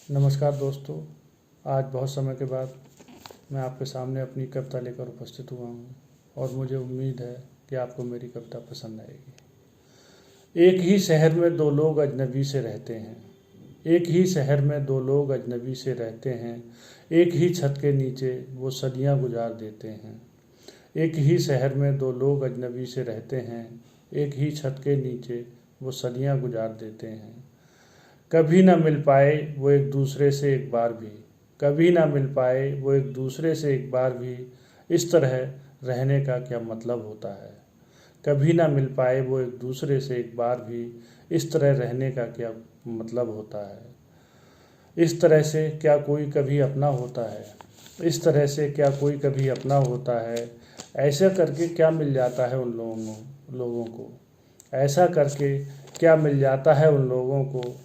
नमस्कार दोस्तों। आज बहुत समय के बाद मैं आपके सामने अपनी कविता लेकर उपस्थित हुआ हूँ और मुझे उम्मीद है कि आपको मेरी कविता पसंद आएगी। एक ही शहर में दो लोग अजनबी से रहते हैं। एक ही शहर में दो लोग अजनबी से रहते हैं। एक ही छत के नीचे वो सदियाँ गुजार देते हैं। एक ही शहर में दो लोग अजनबी से रहते हैं। एक ही छत के नीचे वो सदियाँ गुजार देते हैं। कभी ना मिल पाए वो एक दूसरे से एक बार भी। कभी ना मिल पाए वो एक दूसरे से एक बार भी। इस तरह रहने का क्या मतलब होता है। कभी ना मिल पाए वो एक दूसरे से एक बार भी। इस तरह रहने का क्या मतलब होता है। इस तरह से क्या कोई कभी अपना होता है। इस तरह से क्या कोई कभी अपना होता है। ऐसा करके क्या मिल जाता है उन लोगों को। ऐसा करके क्या मिल जाता है उन लोगों को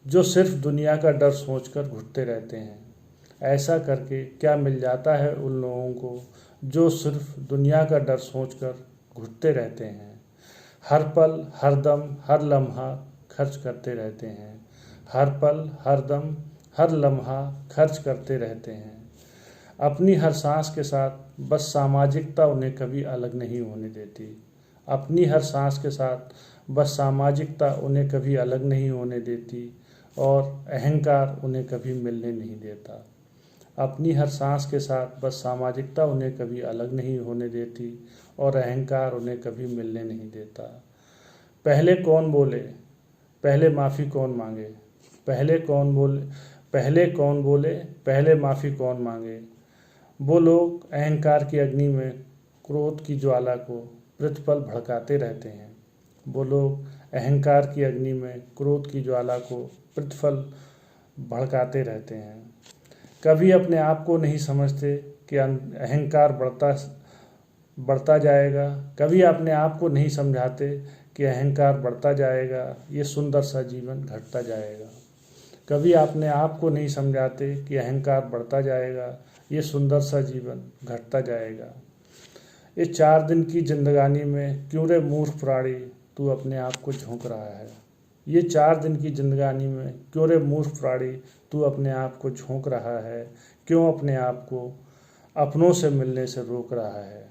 जो सिर्फ दुनिया का डर सोचकर घुटते रहते हैं। ऐसा करके क्या मिल जाता है उन लोगों को जो सिर्फ दुनिया का डर सोचकर घुटते रहते हैं। हर पल हर दम हर लम्हा खर्च करते रहते हैं। हर पल हर दम हर लम्हा खर्च करते रहते हैं। अपनी हर सांस के साथ बस सामाजिकता उन्हें कभी अलग नहीं होने देती। अपनी हर सांस के साथ बस सामाजिकता उन्हें कभी अलग नहीं होने देती और अहंकार उन्हें कभी मिलने नहीं देता। अपनी हर सांस के साथ बस सामाजिकता उन्हें कभी अलग नहीं होने देती और अहंकार उन्हें कभी मिलने नहीं देता। पहले कौन बोले, पहले माफ़ी कौन मांगे। पहले कौन बोले, पहले कौन बोले, पहले माफ़ी कौन मांगे। वो लोग अहंकार की अग्नि में क्रोध की ज्वाला को प्रतिपल भड़काते रहते हैं। वो लोग अहंकार की अग्नि में क्रोध की ज्वाला को प्रतिपल भड़काते रहते हैं। कभी अपने आप को नहीं समझते कि अहंकार बढ़ता जाएगा। कभी अपने आप को नहीं समझाते कि अहंकार बढ़ता जाएगा, ये सुंदर सा जीवन घटता जाएगा। कभी अपने आप को नहीं समझाते कि अहंकार बढ़ता जाएगा, ये सुंदर सा जीवन घटता जाएगा। इस 4 दिन की जिंदगानी में क्यों रे मूर्ख प्राणी तू अपने आप को झोंक रहा है। ये 4 दिन की जिंदगानी में क्यों रे मूर्ख प्राणी तू अपने आप को झोंक रहा है। क्यों अपने आप को अपनों से मिलने से रोक रहा है।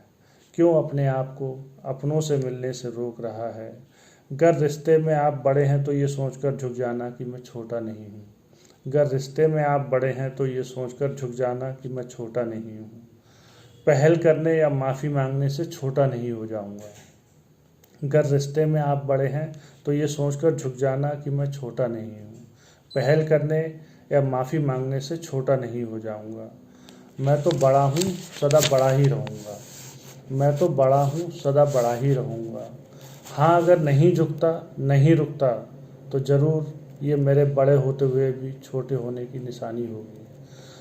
क्यों अपने आप को अपनों से मिलने से रोक रहा है। अगर रिश्ते में आप बड़े हैं तो ये सोचकर झुक जाना कि मैं छोटा नहीं हूँ। अगर रिश्ते में आप बड़े हैं तो ये सोचकर झुक जाना कि मैं छोटा नहीं हूँ। पहल करने या माफ़ी मांगने से छोटा नहीं हो जाऊँगा। अगर रिश्ते में आप बड़े हैं तो ये सोचकर झुक जाना कि मैं छोटा नहीं हूँ। पहल करने या माफ़ी मांगने से छोटा नहीं हो जाऊँगा। मैं तो बड़ा हूँ, सदा बड़ा ही रहूँगा। मैं तो बड़ा हूँ, सदा बड़ा ही रहूँगा। हाँ, अगर नहीं झुकता नहीं रुकता तो ज़रूर ये मेरे बड़े होते हुए भी छोटे होने की निशानी होगी।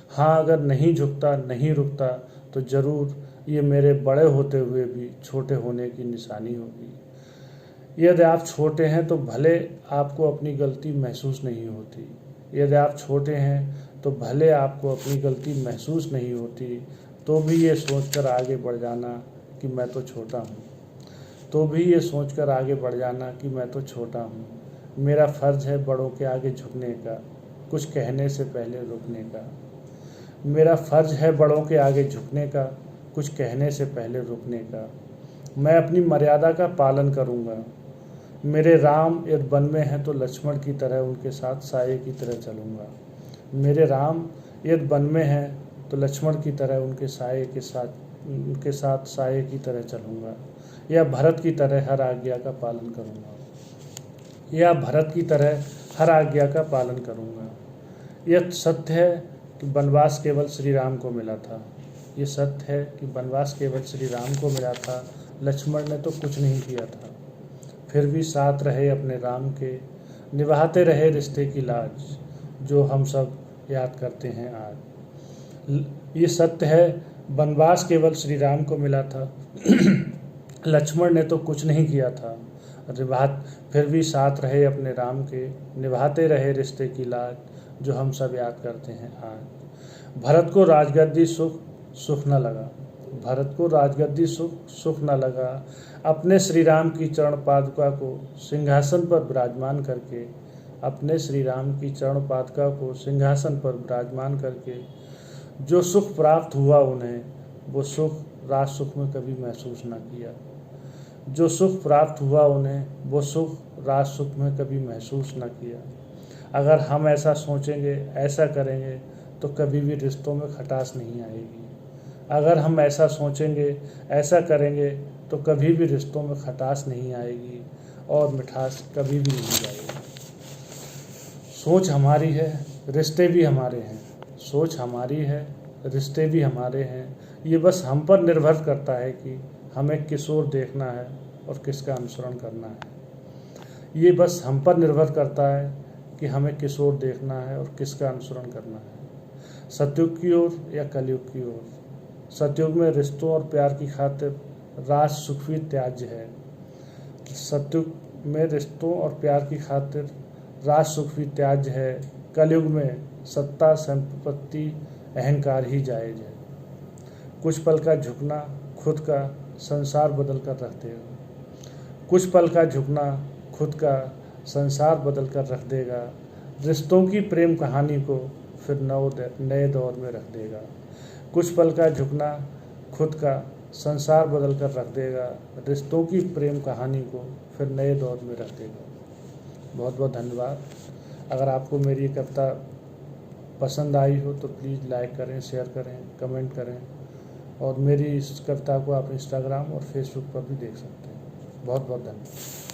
हाँ, अगर नहीं झुकता नहीं रुकता तो ज़रूर ये मेरे बड़े होते हुए भी छोटे होने की निशानी होगी। यदि आप छोटे हैं तो भले आपको अपनी गलती महसूस नहीं होती। यदि आप छोटे हैं तो भले आपको अपनी गलती महसूस नहीं होती, तो भी ये सोचकर आगे बढ़ जाना कि मैं तो छोटा हूँ। तो भी ये सोचकर आगे बढ़ जाना कि मैं तो छोटा हूँ। मेरा फ़र्ज़ है बड़ों के आगे झुकने का, कुछ कहने से पहले रुकने का। मेरा फ़र्ज़ है बड़ों के आगे झुकने का, कुछ कहने से पहले रुकने का। मैं अपनी मर्यादा का पालन करूँगा। मेरे राम यदि वन में हैं तो लक्ष्मण की तरह उनके साथ साये की तरह चलूँगा। मेरे राम यदि वन में हैं तो लक्ष्मण की तरह उनके साथ साये की तरह चलूँगा। या भरत की तरह हर आज्ञा का पालन करूँगा। या भरत की तरह हर आज्ञा का पालन करूँगा। यह सत्य है कि वनवास केवल श्री राम को मिला था। ये सत्य है कि वनवास केवल श्री राम को मिला था। लक्ष्मण ने तो कुछ नहीं किया था, फिर भी साथ रहे अपने राम के, निभाते रहे रिश्ते की लाज, जो हम सब याद करते हैं आज। ये सत्य है वनवास केवल श्री राम को मिला था। लक्ष्मण ने तो कुछ नहीं किया था, फिर भी साथ रहे अपने राम के, निभाते रहे रिश्ते की लाज, जो हम सब याद करते हैं आज। भरत को राजगद्दी सुख न लगा। भरत को राजगद्दी सुख न लगा। अपने श्री राम की चरण पादुका को सिंहासन पर विराजमान करके अपने श्री राम की चरण पादुका को सिंहासन पर विराजमान करके जो सुख प्राप्त हुआ उन्हें, वो सुख राज सुख में कभी महसूस न किया। जो सुख प्राप्त हुआ उन्हें, वो सुख राज सुख में कभी महसूस न किया। अगर हम ऐसा सोचेंगे, ऐसा करेंगे, तो कभी भी रिश्तों में खटास नहीं आएगी। अगर हम ऐसा सोचेंगे, ऐसा करेंगे, तो कभी भी रिश्तों में खटास नहीं आएगी और मिठास कभी भी नहीं आएगी। सोच हमारी है, रिश्ते भी हमारे हैं। सोच हमारी है, रिश्ते भी हमारे हैं। ये बस हम पर निर्भर करता है कि हमें किस ओर देखना है और किसका अनुसरण करना है। ये बस हम पर निर्भर करता है कि हमें किस ओर देखना है और किसका अनुसरण करना है, सतयुग की ओर या कलयुग की ओर। सतयुग में रिश्तों और प्यार की खातिर राज सुख भी त्याज्य है। सतयुग में रिश्तों और प्यार की खातिर राज सुख भी त्याज्य है। कलयुग में सत्ता, संपत्ति, अहंकार ही जायज है। कुछ पल का झुकना खुद का संसार बदल कर रख देगा। कुछ पल का झुकना खुद का संसार बदल कर रख देगा। रिश्तों की प्रेम कहानी को फिर नए दौर में रख देगा। कुछ पल का झुकना खुद का संसार बदल कर रख देगा। रिश्तों की प्रेम कहानी को फिर नए दौर में रख देगा। बहुत बहुत धन्यवाद। अगर आपको मेरी कविता पसंद आई हो तो प्लीज़ लाइक करें, शेयर करें, कमेंट करें और मेरी इस कविता को आप इंस्टाग्राम और फेसबुक पर भी देख सकते हैं। बहुत बहुत धन्यवाद।